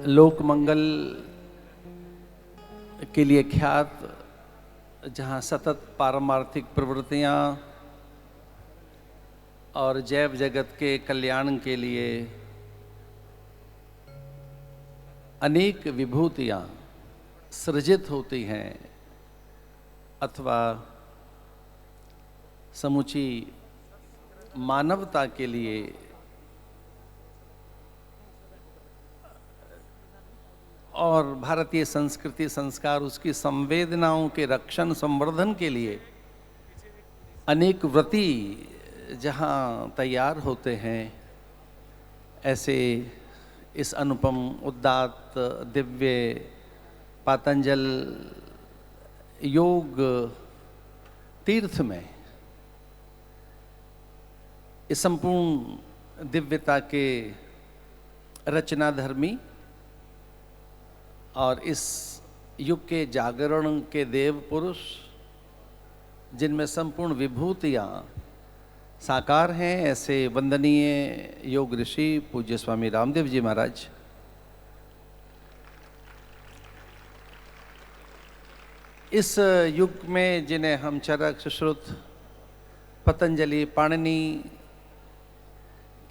लोक मंगल के लिए ख्यात, जहाँ सतत पारमार्थिक प्रवृत्तियाँ और जैव जगत के कल्याण के लिए अनेक विभूतियाँ सृजित होती हैं अथवा समूची मानवता के लिए और भारतीय संस्कृति संस्कार उसकी संवेदनाओं के रक्षण संवर्धन के लिए अनेक व्रती जहाँ तैयार होते हैं, ऐसे इस अनुपम उदात्त दिव्य पातंजल योग तीर्थ में इस संपूर्ण दिव्यता के रचनाधर्मी और इस युग के जागरण के देव पुरुष, जिनमें संपूर्ण विभूतियाँ साकार हैं, ऐसे वंदनीय योग ऋषि पूज्य स्वामी रामदेव जी महाराज, इस युग में जिन्हें हम चरक सुश्रुत पतंजलि पाणिनि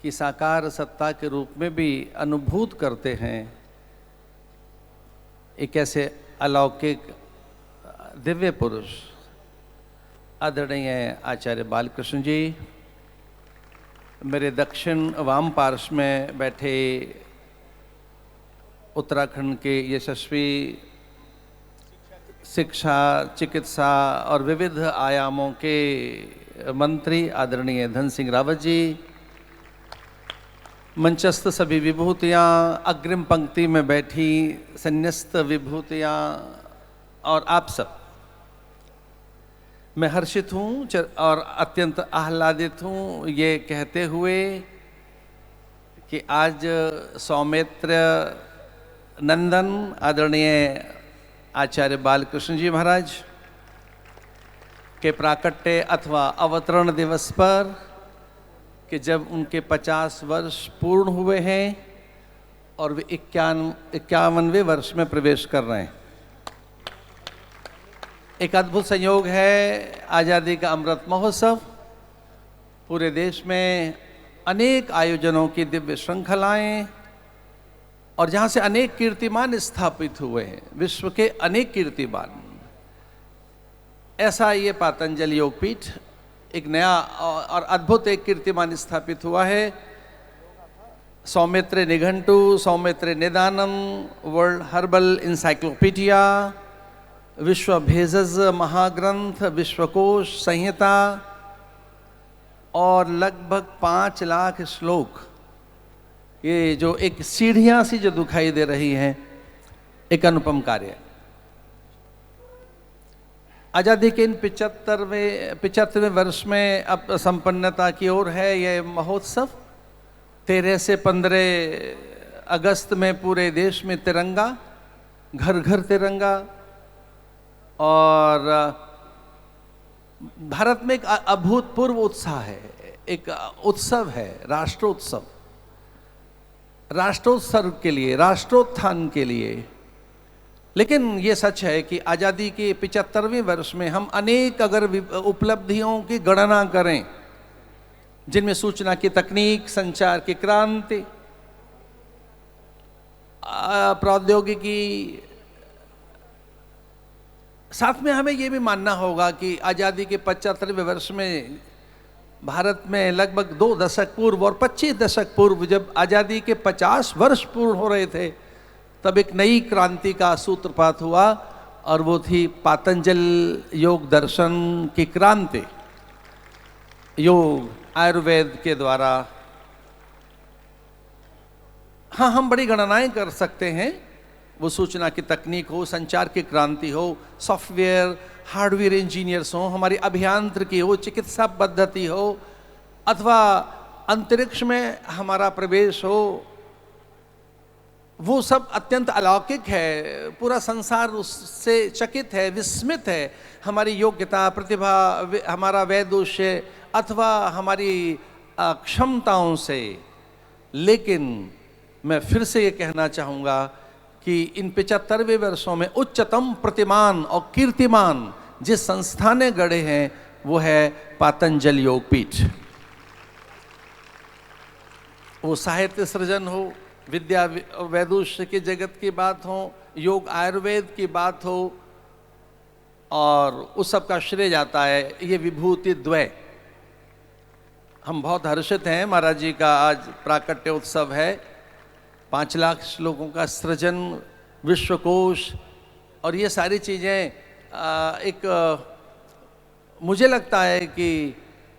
की साकार सत्ता के रूप में भी अनुभूत करते हैं, एक ऐसे अलौकिक दिव्य पुरुष आदरणीय आचार्य बालकृष्ण जी, मेरे दक्षिण वाम पार्श्व में बैठे उत्तराखंड के यशस्वी शिक्षा, चिकित्सा और विविध आयामों के मंत्री आदरणीय धन सिंह रावत जी, मंचस्थ सभी विभूतियाँ, अग्रिम पंक्ति में बैठी संन्यस्त विभूतियाँ और आप सब, मैं हर्षित हूँ और अत्यंत आह्लादित हूँ ये कहते हुए कि आज सौमित्र नंदन आदरणीय आचार्य बालकृष्ण जी महाराज के प्राकट्य अथवा अवतरण दिवस पर, कि जब उनके 50 वर्ष पूर्ण हुए हैं और वे 51वें वर्ष में प्रवेश कर रहे हैं। एक अद्भुत संयोग है, आज़ादी का अमृत महोत्सव, पूरे देश में अनेक आयोजनों की दिव्य श्रृंखलाएं और जहाँ से अनेक कीर्तिमान स्थापित हुए हैं, विश्व के अनेक कीर्तिमान। ऐसा ये पातंजल योगपीठ एक नया और अद्भुत एक कीर्तिमान स्थापित हुआ है। Saumitra Nighantu, Saumitra Nidanam, world herbal encyclopedia, Vishwa Bheshaj महाग्रंथ, विश्वकोश संहिता और लगभग 5 लाख श्लोक, ये जो एक सीढ़ियाँ सी जो दिखाई दे रही हैं, एक अनुपम कार्य। आज़ादी के इन 75वें वर्ष में अब संपन्नता की ओर है यह महोत्सव। 13 से 15 अगस्त में पूरे देश में तिरंगा, घर घर तिरंगा, और भारत में एक अभूतपूर्व उत्साह है, एक उत्सव है, राष्ट्रोत्सव, राष्ट्रोत्सव के लिए, राष्ट्रोत्थान के लिए। लेकिन ये सच है कि आज़ादी के 75वें वर्ष में हम अनेक अगर उपलब्धियों की गणना करें, जिनमें सूचना की तकनीक, संचार की क्रांति, प्रौद्योगिकी, साथ में हमें ये भी मानना होगा कि आज़ादी के 75वें वर्ष में भारत में लगभग 2 दशक पूर्व और 25 दशक पूर्व, जब आज़ादी के 50 वर्ष पूर्ण हो रहे थे, तब एक नई क्रांति का सूत्रपात हुआ और वो थी पातंजल योग दर्शन की क्रांति। योग आयुर्वेद के द्वारा, हाँ, हम बड़ी गणनाएं कर सकते हैं, वो सूचना की तकनीक हो, संचार की क्रांति हो, सॉफ्टवेयर हार्डवेयर इंजीनियर्स हो, हमारी अभियांत्रिकी हो, चिकित्सा पद्धति हो, अथवा अंतरिक्ष में हमारा प्रवेश हो, वो सब अत्यंत अलौकिक है। पूरा संसार उससे चकित है, विस्मित है। हमारी योग्यता, प्रतिभा, हमारा वैदुष्य अथवा हमारी क्षमताओं से। लेकिन मैं फिर से ये कहना चाहूँगा कि इन 75वें वर्षों में उच्चतम प्रतिमान और कीर्तिमान जिस संस्था ने गढ़े हैं वो है पातंजल योगपीठ। वो साहित्य सृजन हो, विद्या वैदुष्य के जगत की बात हो, योग आयुर्वेद की बात हो, और उस सब का श्रेय जाता है ये विभूति द्वय। हम बहुत हर्षित हैं, महाराज जी का आज प्राकट्य उत्सव है, 5 लाख श्लोकों का सृजन, विश्वकोश, और ये सारी चीज़ें मुझे लगता है कि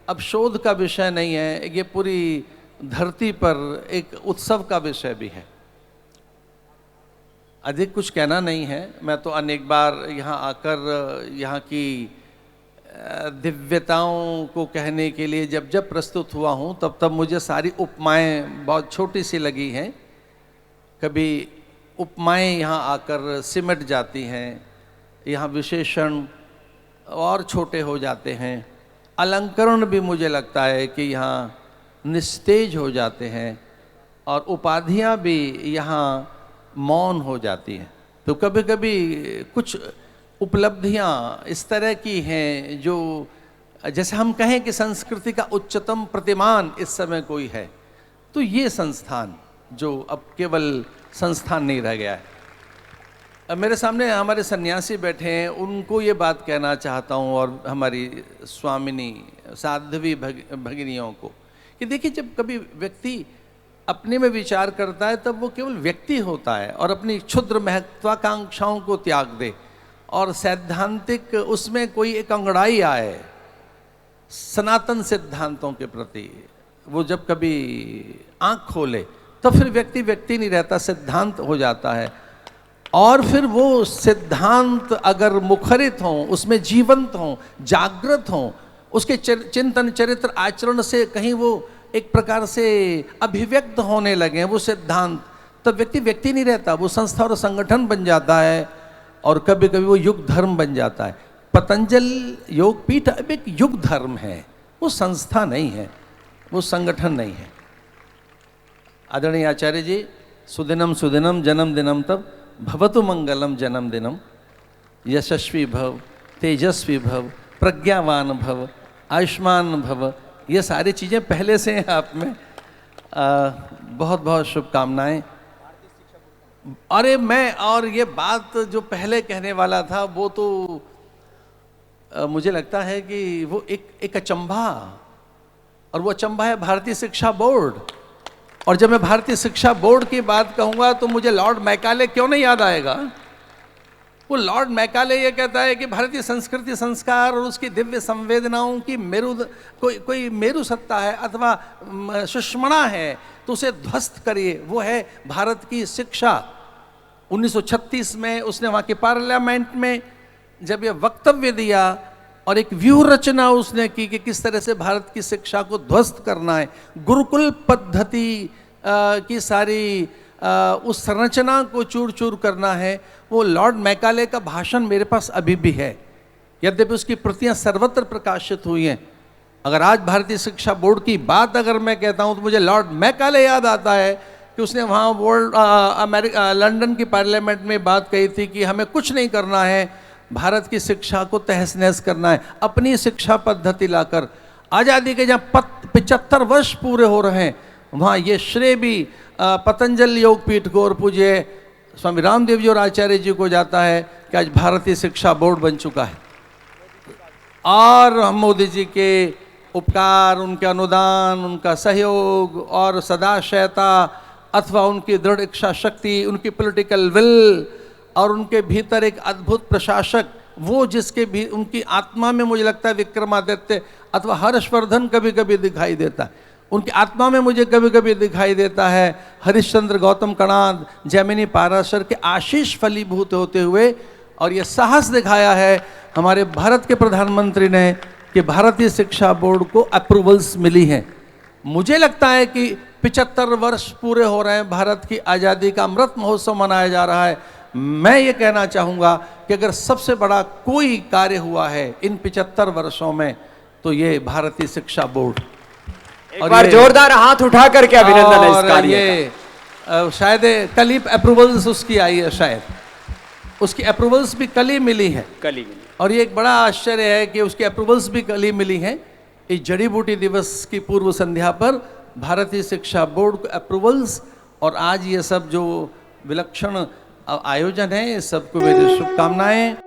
अब शोध का विषय नहीं है, ये पूरी धरती पर एक उत्सव का विषय भी है। अधिक कुछ कहना नहीं है, मैं तो अनेक बार यहाँ आकर यहाँ की दिव्यताओं को कहने के लिए जब जब प्रस्तुत हुआ हूँ तब तब मुझे सारी उपमाएं बहुत छोटी सी लगी हैं। कभी उपमाएं यहाँ आकर सिमट जाती हैं, यहाँ विशेषण और छोटे हो जाते हैं, अलंकरण भी मुझे लगता है कि यहाँ निस्तेज हो जाते हैं, और उपाधियाँ भी यहाँ मौन हो जाती हैं। तो कभी कभी कुछ उपलब्धियाँ इस तरह की हैं जो जैसे हम कहें कि संस्कृति का उच्चतम प्रतिमान इस समय कोई है, तो ये संस्थान जो अब केवल संस्थान नहीं रह गया है। अब मेरे सामने हमारे सन्यासी बैठे हैं, उनको ये बात कहना चाहता हूँ, और हमारी स्वामिनी साध्वी भगिनियों को, कि देखिए जब कभी व्यक्ति अपने में विचार करता है तब वो केवल व्यक्ति होता है, और अपनी क्षुद्र महत्वाकांक्षाओं को त्याग दे, और सैद्धांतिक उसमें कोई एक अंगड़ाई आए सनातन सिद्धांतों के प्रति, वो जब कभी आंख खोले तो फिर व्यक्ति व्यक्ति नहीं रहता, सिद्धांत हो जाता है। और फिर वो सिद्धांत अगर मुखरित हों, उसमें जीवंत हों, जागृत हों, उसके चिंतन चरित्र आचरण से कहीं वो एक प्रकार से अभिव्यक्त होने लगे वो सिद्धांत, तब व्यक्ति व्यक्ति नहीं रहता, वो संस्था और संगठन बन जाता है, और कभी कभी वो युग धर्म बन जाता है। पतंजल योगपीठ अब एक युग धर्म है, वो संस्था नहीं है, वो संगठन नहीं है। आदरणीय आचार्य जी, सुदिनम सुदिनम जन्मदिनम तब भवतु मंगलम जन्मदिनम, यशस्वी भव, तेजस्वी भव, प्रज्ञावान भव, आयुष्मान भव, ये सारी चीज़ें पहले से हैं आप में। बहुत बहुत शुभकामनाएं। अरे मैं, और ये बात जो पहले कहने वाला था वो तो मुझे लगता है कि वो एक अचंभा, और वो अचंभा है भारतीय शिक्षा बोर्ड। और जब मैं भारतीय शिक्षा बोर्ड की बात कहूँगा तो मुझे लॉर्ड मैकाले क्यों नहीं याद आएगा। वो लॉर्ड मैकाले ये कहता है कि भारतीय संस्कृति संस्कार और उसकी दिव्य संवेदनाओं की मेरु कोई मेरु सत्ता है अथवा सुषमणा है तो उसे ध्वस्त करिए, वो है भारत की शिक्षा। 1936 में उसने वहाँ के पार्लियामेंट में जब ये वक्तव्य दिया और एक व्यूह रचना उसने की कि किस तरह से भारत की शिक्षा को ध्वस्त करना है, गुरुकुल पद्धति की सारी उस संरचना को चूर चूर करना है, वो लॉर्ड मैकाले का भाषण मेरे पास अभी भी है, यद्यपि उसकी प्रतियां सर्वत्र प्रकाशित हुई हैं। अगर आज भारतीय शिक्षा बोर्ड की बात अगर मैं कहता हूं तो मुझे लॉर्ड मैकाले याद आता है कि उसने वहाँ लंदन की पार्लियामेंट में बात कही थी कि हमें कुछ नहीं करना है, भारत की शिक्षा को तहस नहस करना है, अपनी शिक्षा पद्धति लाकर। आज़ादी के जहाँ 75 वर्ष पूरे हो रहे हैं वहाँ ये श्रेय भी पतंजल योगपीठ को और पूज्य स्वामी रामदेव जी और आचार्य जी को जाता है कि आज भारतीय शिक्षा बोर्ड बन चुका है। और मोदी जी के उपकार, उनके अनुदान, उनका सहयोग और सदाशयता अथवा उनकी दृढ़ इच्छा शक्ति, उनकी पॉलिटिकल विल और उनके भीतर एक अद्भुत प्रशासक, वो जिसके भी उनकी आत्मा में मुझे लगता है विक्रमादित्य अथवा हर्षवर्धन कभी कभी दिखाई देता है, उनकी आत्मा में मुझे कभी कभी दिखाई देता है हरिश्चंद्र गौतम कणाद, जैमिनी पाराशर के आशीष फलीभूत होते हुए। और ये साहस दिखाया है हमारे भारत के प्रधानमंत्री ने कि भारतीय शिक्षा बोर्ड को अप्रूवल्स मिली हैं। मुझे लगता है कि 75 वर्ष पूरे हो रहे हैं, भारत की आज़ादी का अमृत महोत्सव मनाया जा रहा है। मैं ये कहना चाहूँगा कि अगर सबसे बड़ा कोई कार्य हुआ है इन 75 वर्षों में तो ये भारतीय शिक्षा बोर्ड। एक बार जोरदार हाथ उठा करके अभिनंदन है इस कार्य शायद कल ही अप्रूवल्स उसकी आई है, शायद उसकी अप्रूवल्स भी कल ही मिली है। कल ही मिली। और ये एक बड़ा आश्चर्य है कि उसकी अप्रूवल्स भी कल ही मिली हैं। इस जड़ी बूटी दिवस की पूर्व संध्या पर भारतीय शिक्षा बोर्ड को अप्रूवल्स, और आज ये सब जो विलक्षण आयोजन है, इस सबको मेरी शुभकामनाएं।